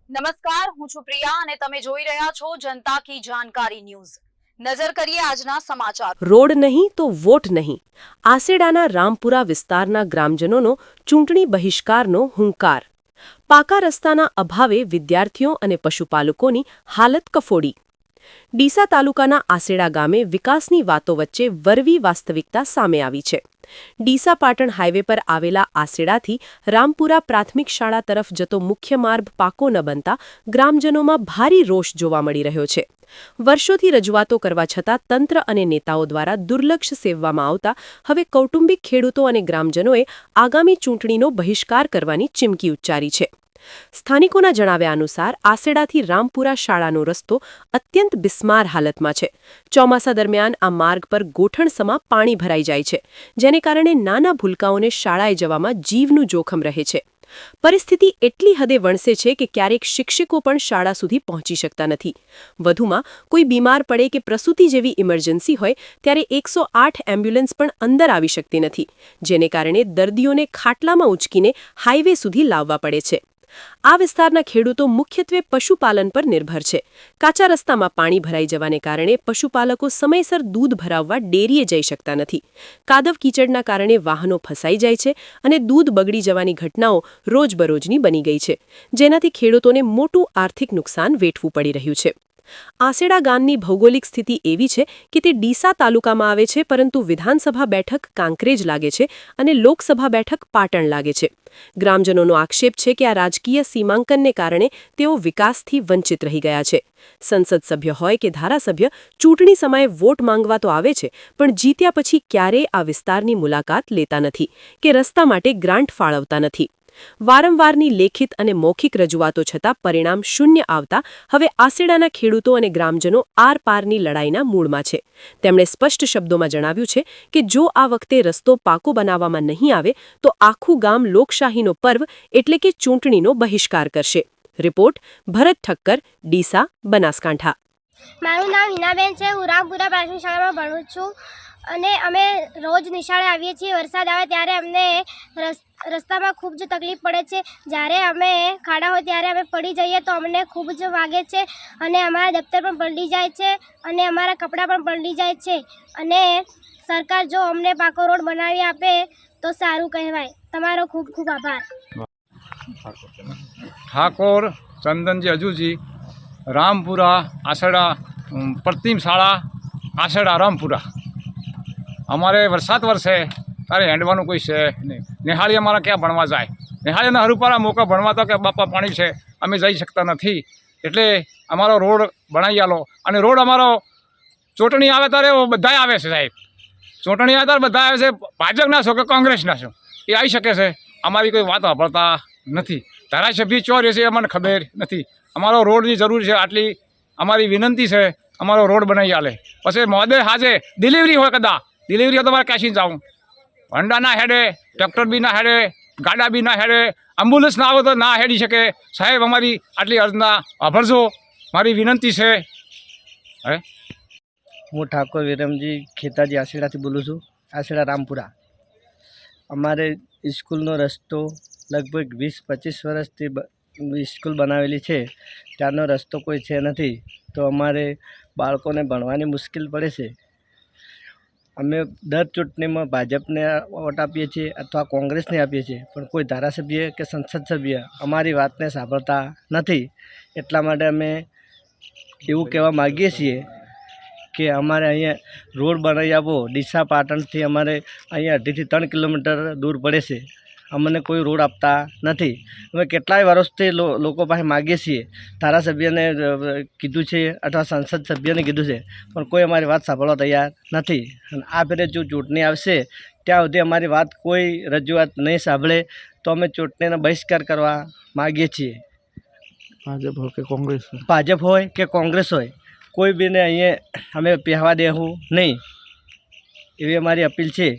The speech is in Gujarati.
નમસ્કાર, હું છું પ્રિયા અને તમે જોઈ રહ્યા છો જનતા કી જાણકારી ન્યૂઝ। નજર કરીએ આજના સમાચાર। રોડ નહીં તો વોટ નહીં, આસેડાના રામપુરા વિસ્તારના ગ્રામજનોનો ચૂંટણી બહિષ્કારનો હુંકાર। પાકા રસ્તાના અભાવે વિદ્યાર્થીઓ અને પશુપાલકોની હાલત કફોડી। ડીસા તાલુકાના આસેડા ગામે વિકાસની વાતો વચ્ચે વરવી વાસ્તવિકતા સામે આવી છે। ડીસા પાટણ હાઈવે પર આવેલા આસેડાથી રામપુરા પ્રાથમિક શાળા તરફ જતો મુખ્ય માર્ગ પાકો ન બનતા ગ્રામજનોમાં ભારે રોષ જોવા મળી રહ્યો છે। વર્ષોથી રજૂઆતો કરવા છતાં તંત્ર અને નેતાઓ દ્વારા દુર્લક્ષ સેવવામાં આવતા હવે કૌટુંબિક ખેડૂતો અને ગ્રામજનોએ આગામી ચૂંટણીનો બહિષ્કાર કરવાની ચીમકી ઉચ્ચારી છે। સ્થાનિકોના જણાવ્યા અનુસાર આસેડાથી રામપુરા શાળાનો રસ્તો અત્યંત બિસ્માર હાલતમાં છે। ચોમાસા દરમિયાન આ માર્ગ પર ગોઠણસમા પાણી ભરાઈ જાય છે, જેને કારણે નાના ભૂલકાઓને શાળાએ જવામાં જીવનું જોખમ રહે છે। પરિસ્થિતિ એટલી હદે વણસે છે કે ક્યારેક શિક્ષકો પણ શાળા સુધી પહોંચી શકતા નથી। વધુમાં કોઈ બીમાર પડે કે પ્રસૂતિ જેવી ઇમરજન્સી હોય ત્યારે 108 એમ્બ્યુલન્સ પણ અંદર આવી શકતી નથી, જેને કારણે દર્દીઓને ખાટલામાં ઉંચકીને હાઈવે સુધી લાવવા પડે છે। આ વિસ્તારના ખેડૂતો મુખ્યત્વે પશુપાલન પર નિર્ભર છે। કાચા રસ્તામાં પાણી ભરાઈ જવાને કારણે પશુપાલકો સમયસર દૂધ ભરાવવા ડેરીએ જઈ શકતા નથી। કાદવ કીચડના કારણે વાહનો ફસાઈ જાય છે અને દૂધ બગડી જવાની ઘટનાઓ રોજબરોજની બની ગઈ છે, જેનાથી ખેડૂતોને મોટું આર્થિક નુકસાન વેઠવું પડી રહ્યું છે। આસેડા ગામની ભૌગોલિક સ્થિતિ એવી છે કે તે ડીસા તાલુકામાં આવે છે, પરંતુ વિધાનસભા બેઠક કાંકરેજ લાગે છે અને લોકસભા બેઠક પાટણ લાગે છે। ગ્રામજનોનો આક્ષેપ છે કે આ રાજકીય સીમાંકનને કારણે તેઓ વિકાસથી વંચિત રહી ગયા છે। સંસદ સભ્ય હોય કે ધારાસભ્ય ચૂંટણી સમયે વોટ માંગવા તો આવે છે, પણ જીત્યા પછી ક્યારેય આ વિસ્તારની મુલાકાત લેતા નથી કે રસ્તા માટે ગ્રાન્ટ ફાળવતા નથી। વારંવારની લેખિત અને મૌખિક રજૂઆતો છતાં પરિણામ શૂન્ય આવતા હવે આસેડાના ખેડૂતો અને ગ્રામજનો આરપારની લડાઈના મૂળમાં છે। તેમણે સ્પષ્ટ શબ્દોમાં જણાવ્યું છે કે જો આ વખતે રસ્તો પાકો બનાવવામાં નહીં આવે તો આખું ગામ લોકશાહીનો પર્વ એટલે કે ચૂંટણીનો બહિષ્કાર કરશે। રિપોર્ટ ભરત ઠક્કર, ડીસા, બનાસકાંઠા। મારું નામ હિનાબેન છે। હું રામપુરા પ્રાથમિક શાળામાં ભણું છું અને અમે રોજ નિશાળે આવીએ છીએ। વરસાદ આવે ત્યારે અમને રસ્તામાં ખૂબ જ તકલીફ પડે છે। જ્યારે અમે ખાડા હોય ત્યારે અમે પડી જઈએ તો અમને ખૂબ જ વાગે છે અને અમારા દફતર પણ પલટી જાય છે અને અમારા કપડાં પણ પલટી જાય છે અને સરકાર જો અમને પાકો રોડ બનાવી આપે તો સારું કહેવાય। તમારો ખૂબ ખૂબ આભાર। ઠાકોર ચંદનજી અજુજી, રામપુરા આસેડા પ્રતિમ શાળા આસેડા રામપુરા। અમારે વરસાદ વરસે તારે હેંડવાનું કોઈ છે નહીં। નિહાળી અમારા ક્યાં ભણવા જાય? નિહાળીના હરુપારા મોકા ભણવા તો કે બાપા પાણી છે, અમે જઈ શકતા નથી। એટલે અમારો રોડ બનાવી આલો અને રોડ અમારો ચૂંટણી આવે ત્યારે બધાય આવે છે સાહેબ। ચૂંટણી આવે ત્યારે બધા આવે છે, ભાજપના છો કે કોંગ્રેસના છો એ આવી શકે છે। અમારી કોઈ વાત સાંભળતા નથી। ધારાસભ્ય ચોર છે એ અમને ખબર નથી। અમારો રોડની જરૂર છે, આટલી અમારી વિનંતી છે, અમારો રોડ બનાવી આલે। પછી મોદે હાજે ડિલિવરી હોય, કદાચ ડિલિવરી હોય તમારે ક્યાંથી જાઉં? હોન્ડા ના હેડે, ટ્રેક્ટર બી ના હેડે, ગાડા બી ના હેડે, એમ્બ્યુલન્સ ના આવે તો ના હેડી શકે। સાહેબ અમારી આટલી અર્જના આભરજો, મારી વિનંતી છે। હે, હું ઠાકોર વિરમજી ખેતાજી આસેડાથી બોલું છું, આસેડા રામપુરા। અમારે સ્કૂલનો રસ્તો લગભગ 20-25 વર્ષથી સ્કૂલ બનાવેલી છે, ત્યારનો રસ્તો કોઈ છે નથી, તો અમારે બાળકોને ભણવાની મુશ્કેલ પડે છે। અમે દર ચૂંટણીમાં ભાજપને વોટ આપીએ છીએ અથવા કોંગ્રેસને આપીએ છીએ, પણ કોઈ ધારાસભ્ય કે સંસદ સભ્ય અમારી વાતને સાંભળતા નથી। એટલા માટે અમે એવું કહેવા માગીએ છીએ કે અમારે અહીંયા રોડ બનાવી આપો। ડીસા પાટણથી અમારે અહીંયા 2.5 થી 3 કિલોમીટર દૂર પડે છે, અમને કોઈ રોડ આપતા નથી। અમે કેટલાય વર્ષથી લોકો પાસે માગીએ છીએ, ધારાસભ્યને કીધું છે અથવા સંસદ સભ્યને કીધું છે, પણ કોઈ અમારી વાત સાંભળવા તૈયાર નથી। અને આ ફેરે જો ચૂંટણી આવશે ત્યાં સુધી અમારી વાત કોઈ રજૂઆત નહીં સાંભળે તો અમે ચૂંટણીનો બહિષ્કાર કરવા માગીએ છીએ। ભાજપ હોય કે કોંગ્રેસ હોય, કોઈ બીને અહીંયા અમે પહેવા દેવું નહીં, એવી અમારી અપીલ છે।